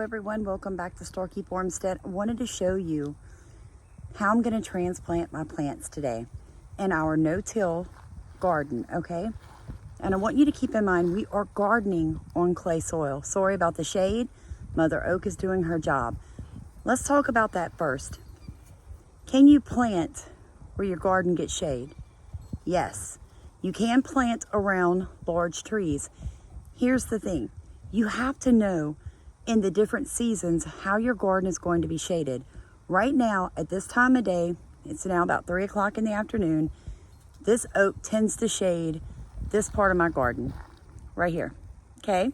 everyone, welcome back to Starkeep Ormstead. I wanted to show you how I'm going to transplant my plants today in our no-till garden, okay? And I want you to keep in mind we are gardening on clay soil. Sorry about the shade. Mother Oak is doing her job. Let's talk about that first. Can you plant where your garden gets shade? Yes, you can plant around large trees. Here's the thing. You have to know in the different seasons how your garden is going to be shaded. Right now, at this time of day, it's now about 3 o'clock in the afternoon, this oak tends to shade this part of my garden, right here, okay?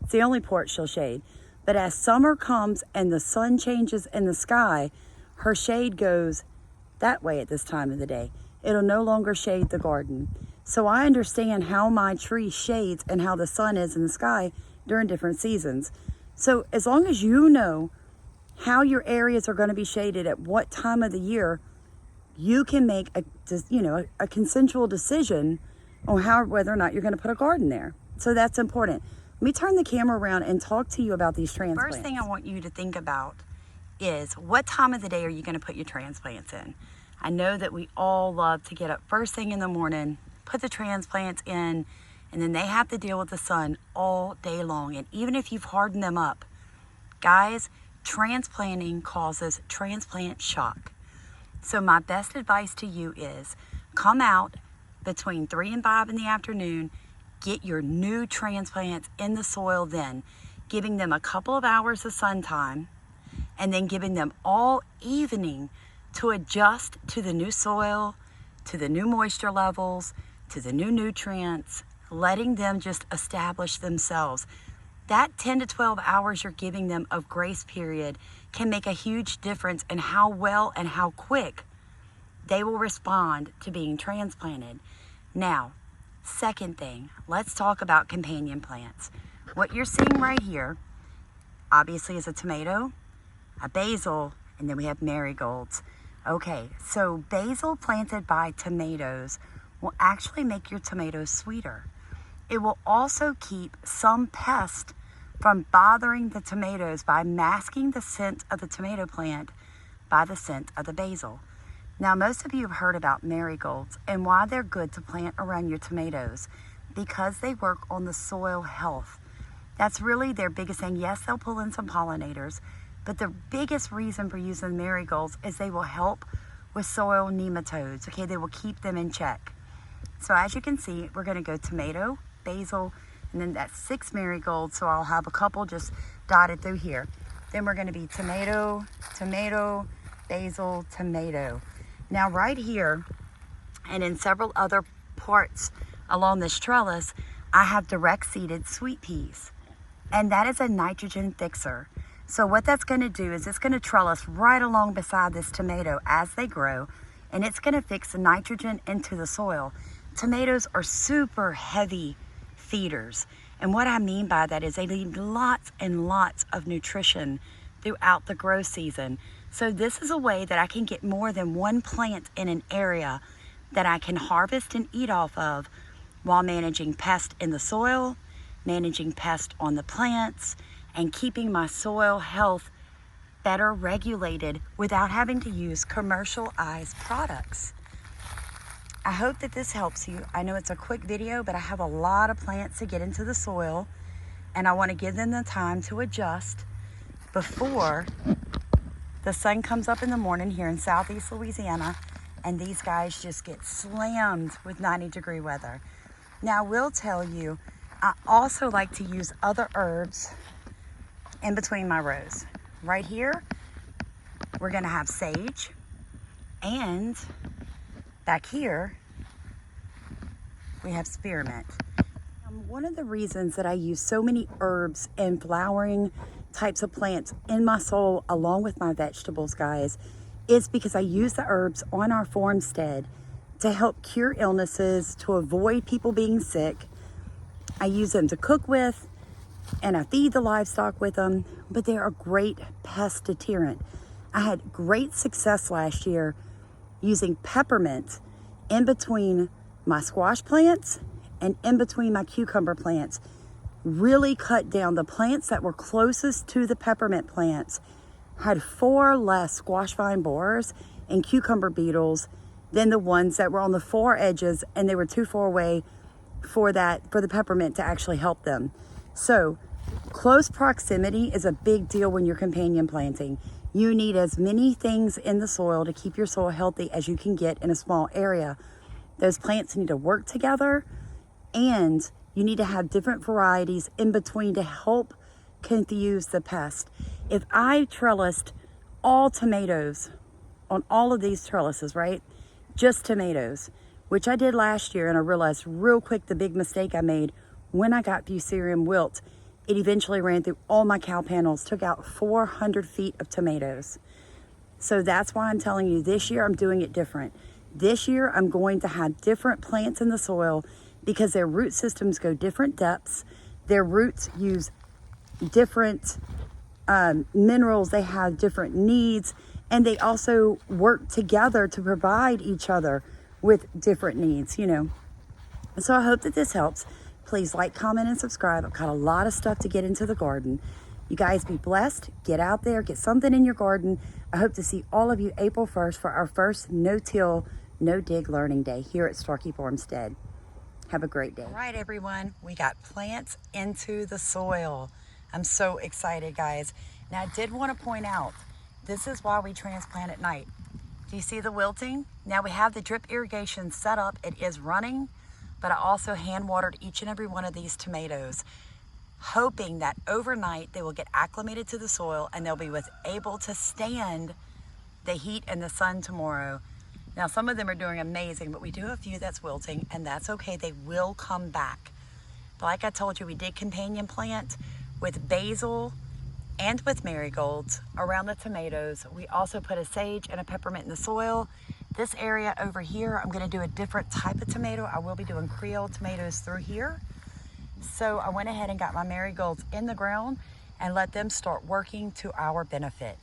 It's the only part she'll shade. But as summer comes and the sun changes in the sky, her shade goes that way at this time of the day. It'll no longer shade the garden. So I understand how my tree shades and how the sun is in the sky during different seasons. So as long as you know how your areas are going to be shaded at what time of the year, you can make a consensual decision on whether or not you're going to put a garden there. So that's important. Let me turn the camera around and talk to you about these transplants. First thing I want you to think about is what time of the day are you going to put your transplants in? I know that we all love to get up first thing in the morning, put the transplants in, and then they have to deal with the sun all day long. And even if you've hardened them up, guys, transplanting causes transplant shock. So my best advice to you is come out between 3 and 5 in the afternoon, get your new transplants in the soil then, giving them a couple of hours of sun time, and then giving them all evening to adjust to the new soil, to the new moisture levels, to the new nutrients, letting them just establish themselves. That 10 to 12 hours you're giving them of grace period can make a huge difference in how well and how quick they will respond to being transplanted. Now, second thing, let's talk about companion plants. What you're seeing right here, obviously, is a tomato, a basil, and then we have marigolds. Okay, so basil planted by tomatoes will actually make your tomatoes sweeter. It will also keep some pests from bothering the tomatoes by masking the scent of the tomato plant by the scent of the basil. Now, most of you have heard about marigolds and why they're good to plant around your tomatoes, because they work on the soil health. That's really their biggest thing. Yes, they'll pull in some pollinators, but the biggest reason for using marigolds is they will help with soil nematodes. Okay, they will keep them in check. So as you can see, we're going to go tomato, basil, and then that's 6 marigolds. So I'll have a couple just dotted through here. Then we're going to be tomato, tomato, basil, tomato. Now right here, and in several other parts along this trellis, I have direct seeded sweet peas. And that is a nitrogen fixer. So what that's going to do is it's going to trellis right along beside this tomato as they grow, and it's going to fix the nitrogen into the soil. Tomatoes are super heavy feeders. And what I mean by that is they need lots and lots of nutrition throughout the growth season. So this is a way that I can get more than one plant in an area that I can harvest and eat off of while managing pest in the soil, managing pest on the plants, and keeping my soil health better regulated without having to use commercialized products. I hope that this helps you. I know it's a quick video, but I have a lot of plants to get into the soil, and I want to give them the time to adjust before the sun comes up in the morning here in Southeast Louisiana, and these guys just get slammed with 90-degree weather. Now, I will tell you, I also like to use other herbs in between my rows. Right here, we're going to have sage, and back here, we have spearmint. One of the reasons that I use so many herbs and flowering types of plants in my soil along with my vegetables, guys, is because I use the herbs on our farmstead to help cure illnesses, to avoid people being sick. I use them to cook with, and I feed the livestock with them, but they're a great pest deterrent. I had great success last year using peppermint in between my squash plants and in between my cucumber plants. really cut down. The plants that were closest to the peppermint plants had 4 less squash vine borers and cucumber beetles than the ones that were on the far edges, and they were too far away for the peppermint to actually help them. So close proximity is a big deal when you're companion planting. You need as many things in the soil to keep your soil healthy as you can get in a small area. Those plants need to work together, and you need to have different varieties in between to help confuse the pest. If I trellised all tomatoes on all of these trellises, right? Just tomatoes, which I did last year, and I realized real quick the big mistake I made when I got Fusarium wilt. It eventually ran through all my cow panels, took out 400 feet of tomatoes. So that's why I'm telling you this year I'm doing it different. This year I'm going to have different plants in the soil because their root systems go different depths. Their roots use different minerals, they have different needs, and they also work together to provide each other with different needs, you know. So I hope that this helps. Please like, comment, and subscribe. I've got a lot of stuff to get into the garden. You guys be blessed. Get out there, get something in your garden. I hope to see all of you April 1st for our first no-till, no-dig learning day here at Starkey Farmstead. Have a great day. All right, everyone. We got plants into the soil. I'm so excited, guys. Now, I did want to point out, this is why we transplant at night. Do you see the wilting? Now we have the drip irrigation set up. It is running, but I also hand watered each and every one of these tomatoes, hoping that overnight they will get acclimated to the soil and they'll be able to stand the heat and the sun tomorrow. Now, some of them are doing amazing, but we do have a few that's wilting, and that's okay. They will come back. But like I told you, we did companion plant with basil and with marigolds around the tomatoes. We also put a sage and a peppermint in the soil. This area over here, I'm gonna do a different type of tomato. I will be doing Creole tomatoes through here. So I went ahead and got my marigolds in the ground and let them start working to our benefit.